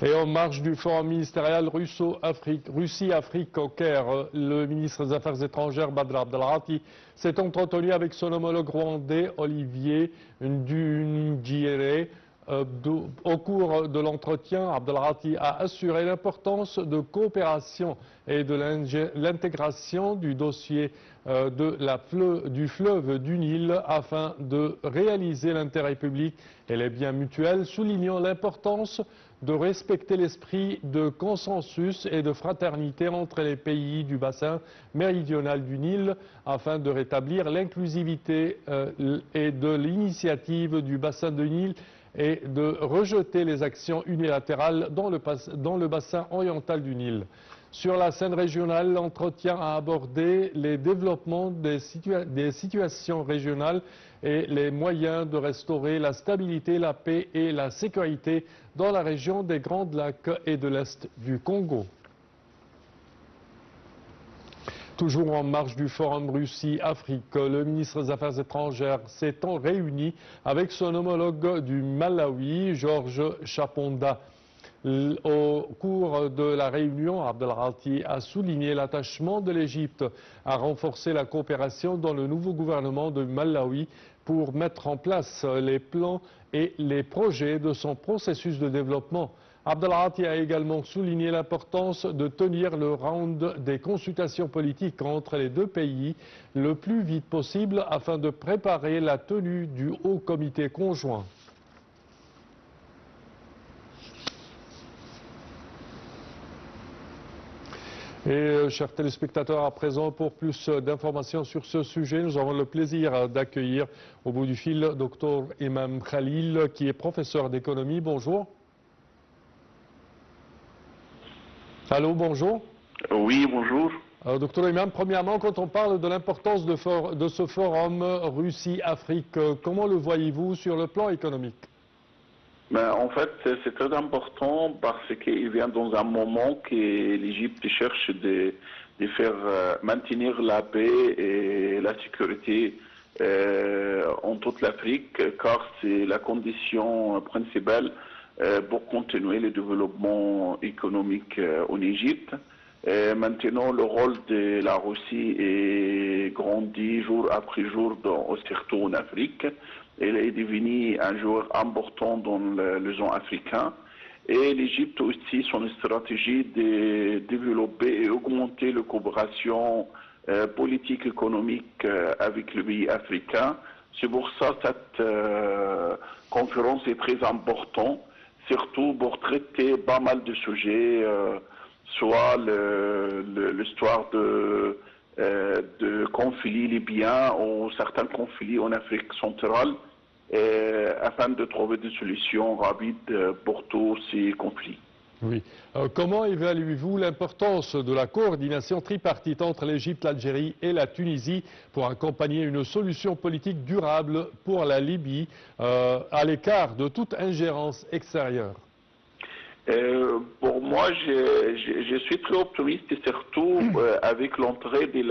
Et en marge du forum ministériel Russie-Afrique au Caire, le ministre des Affaires étrangères Badr Abdelghati s'est entretenu avec son homologue rwandais Olivier Nduhungirehe. Au cours de l'entretien, Abdelghati a assuré l'importance de coopération et de l'intégration du dossier du fleuve du Nil afin de réaliser l'intérêt public et les biens mutuels, soulignant l'importance de respecter l'esprit de consensus et de fraternité entre les pays du bassin méridional du Nil afin de rétablir l'inclusivité et de l'initiative du bassin du Nil et de rejeter les actions unilatérales dans le bassin oriental du Nil. Sur la scène régionale, l'entretien a abordé les développements des situations régionales et les moyens de restaurer la stabilité, la paix et la sécurité dans la région des Grands Lacs et de l'Est du Congo. Toujours en marge du forum Russie-Afrique, le ministre des Affaires étrangères s'est réuni avec son homologue du Malawi, Georges Chaponda. Au cours de la réunion, Abdelghati a souligné l'attachement de l'Égypte à renforcer la coopération dans le nouveau gouvernement de Malawi pour mettre en place les plans et les projets de son processus de développement. Abdelghati a également souligné l'importance de tenir le round des consultations politiques entre les deux pays le plus vite possible afin de préparer la tenue du Haut Comité conjoint. Et chers téléspectateurs, à présent, pour plus d'informations sur ce sujet, nous avons le plaisir d'accueillir au bout du fil Dr Imam Khalil, qui est professeur d'économie. Bonjour. Allô, bonjour. Oui, bonjour. Docteur Imam, premièrement, quand on parle de l'importance de ce forum Russie-Afrique, comment le voyez-vous sur le plan économique? En fait, c'est très important parce qu'il vient dans un moment que l'Égypte cherche de faire maintenir la paix et la sécurité en toute l'Afrique, car c'est la condition principale pour continuer le développement économique en Égypte. Maintenant, le rôle de la Russie est grandi jour après jour, surtout en Afrique. Elle est devenue un joueur important dans le zone africain. Et l'Égypte aussi, son stratégie de développer et augmenter la coopération politique et économique avec les pays africains. C'est pour ça que cette conférence est très importante, surtout pour traiter pas mal de sujets, soit l'histoire de conflits libyens ou certains conflits en Afrique centrale, afin de trouver des solutions rapides pour tous ces conflits. Oui. Comment évaluez-vous l'importance de la coordination tripartite entre l'Égypte, l'Algérie et la Tunisie pour accompagner une solution politique durable pour la Libye, à l'écart de toute ingérence extérieure? Pour moi, je suis très optimiste, et surtout avec l'entrée de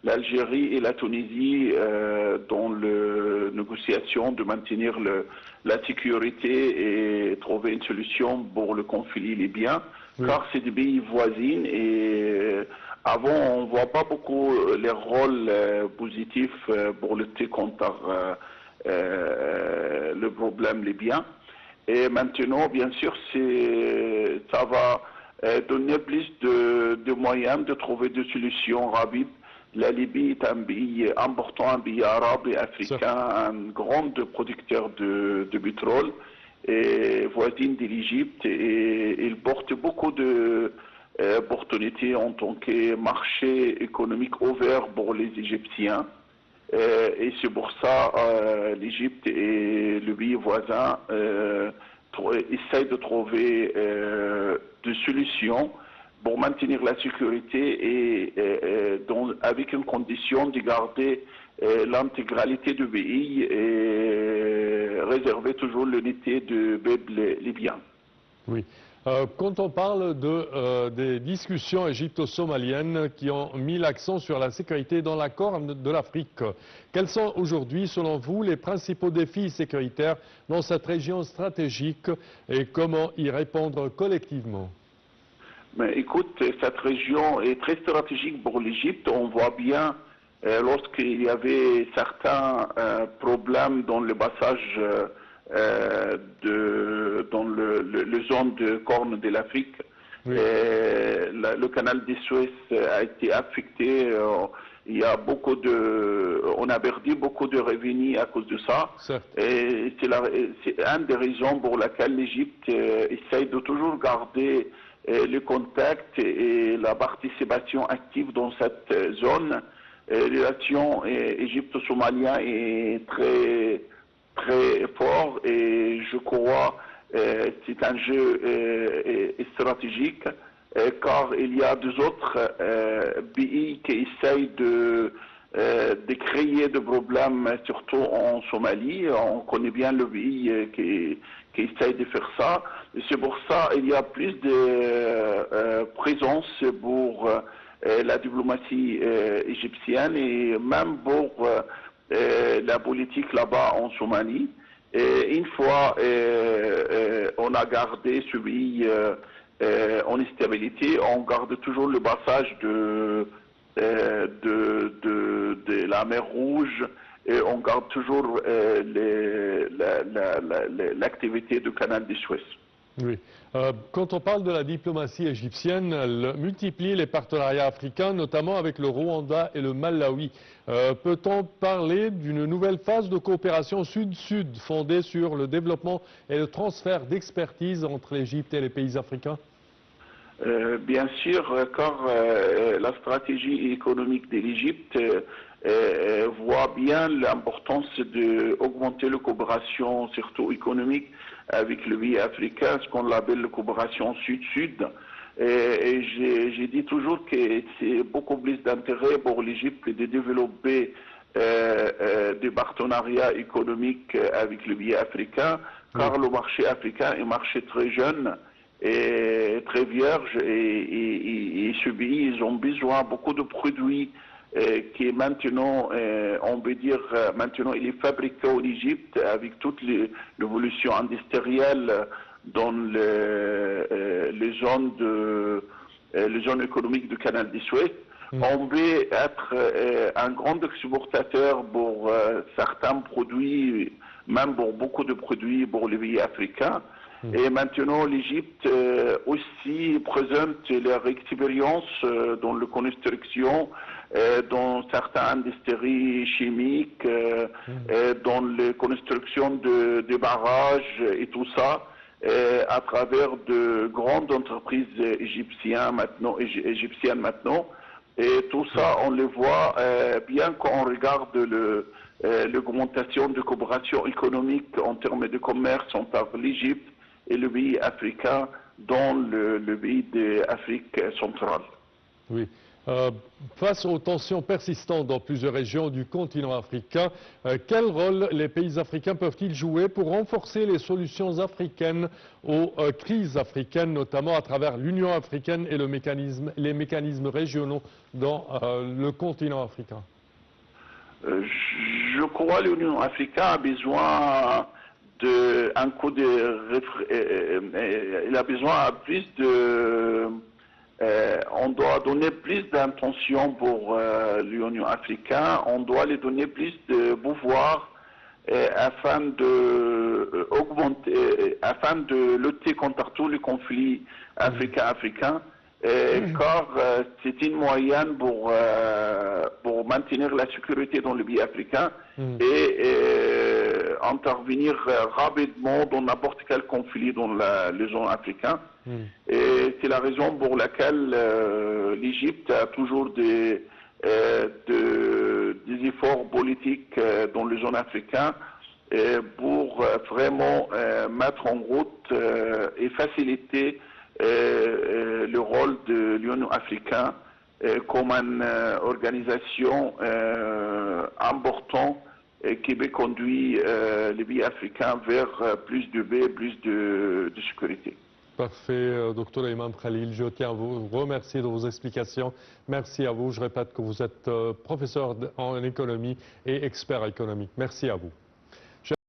l'Algérie et la Tunisie dans les négociations de maintenir la sécurité et trouver une solution pour le conflit libyen, car c'est des pays voisins et avant on ne voit pas beaucoup les rôles positifs pour lutter contre le problème libyen. Et maintenant, bien sûr, ça va donner plus de moyens de trouver des solutions rapides. La Libye est un pays important, un pays arabe et africain, un grand producteur de pétrole et voisine de l'Égypte. Et il porte beaucoup d'opportunités en tant que marché économique ouvert pour les Égyptiens. Et c'est pour ça que l'Égypte et le pays voisin essayent de trouver des solutions pour maintenir la sécurité et avec une condition de garder l'intégralité du pays et réserver toujours l'unité du peuple libyen. Oui. Quand on parle des discussions égypto-somaliennes qui ont mis l'accent sur la sécurité dans la Corne de l'Afrique, quels sont aujourd'hui, selon vous, les principaux défis sécuritaires dans cette région stratégique et comment y répondre collectivement? Mais écoute, cette région est très stratégique pour l'Égypte. On voit bien lorsqu'il y avait certains problèmes dans le passage dans le zone de Corne de l'Afrique. Oui. Le canal de Suez a été affecté. Il y a on a perdu beaucoup de revenus à cause de ça. Et c'est une des raisons pour laquelle l'Égypte essaye de toujours garder le contact et la participation active dans cette zone. La relation égypto-somalienne est très fort et je crois c'est un jeu stratégique car il y a deux autres pays qui essayent de créer des problèmes, surtout en Somalie. On connaît bien le pays qui essaye de faire ça. C'est pour ça qu'il y a plus de présence pour la diplomatie égyptienne et même pour la politique là-bas en Somalie. Et une fois on a gardé ce pays en stabilité, on garde toujours le passage de la mer Rouge et on garde toujours l'activité du canal de Suez. Oui. Quand on parle de la diplomatie égyptienne, elle multiplie les partenariats africains, notamment avec le Rwanda et le Malawi. Peut-on parler d'une nouvelle phase de coopération sud-sud fondée sur le développement et le transfert d'expertise entre l'Égypte et les pays africains? Bien sûr, car la stratégie économique de l'Égypte voit bien l'importance d'augmenter la coopération, surtout économique, avec le pays africain, ce qu'on appelle la coopération sud-sud. Et j'ai dit toujours que c'est beaucoup plus d'intérêt pour l'Égypte de développer des partenariats économiques avec le pays africain, car le marché africain est un marché très jeune et très vierge et ce pays, ils ont besoin de beaucoup de produits qui est maintenant, on peut dire, maintenant il est fabriqué en Égypte avec toute l'évolution industrielle dans les zones économiques du canal de Suez. On peut être un grand exportateur pour certains produits, même pour beaucoup de produits pour les pays africains. Et maintenant, l'Égypte aussi présente leur expérience dans la construction, dans certaines industries chimiques, dans la construction de barrages et tout ça, à travers de grandes entreprises égyptiennes maintenant. Et tout ça, on le voit bien quand on regarde l'augmentation de coopération économique en termes de commerce entre l'Égypte et le pays africain dans le pays d'Afrique centrale. Oui. Face aux tensions persistantes dans plusieurs régions du continent africain, quel rôle les pays africains peuvent-ils jouer pour renforcer les solutions africaines aux crises africaines, notamment à travers l'Union africaine et les mécanismes régionaux dans le continent africain? Je crois que l'Union africaine a besoin il a besoin de plus de... on doit donner plus d'intention pour l'Union africaine, on doit lui donner plus de pouvoir afin de lutter contre tous les conflits africains, car c'est une moyenne pour maintenir la sécurité dans le pays africain et intervenir rapidement dans n'importe quel conflit dans les zones africaines. Et c'est la raison pour laquelle l'Égypte a toujours des efforts politiques dans les zones africaines pour vraiment mettre en route et faciliter le rôle de l'Union africaine comme une organisation importante qui peut conduire les pays africains vers plus de paix, plus de sécurité. Parfait, docteur Imam Khalil. Je tiens à vous remercier de vos explications. Merci à vous. Je répète que vous êtes professeur en économie et expert économique. Merci à vous.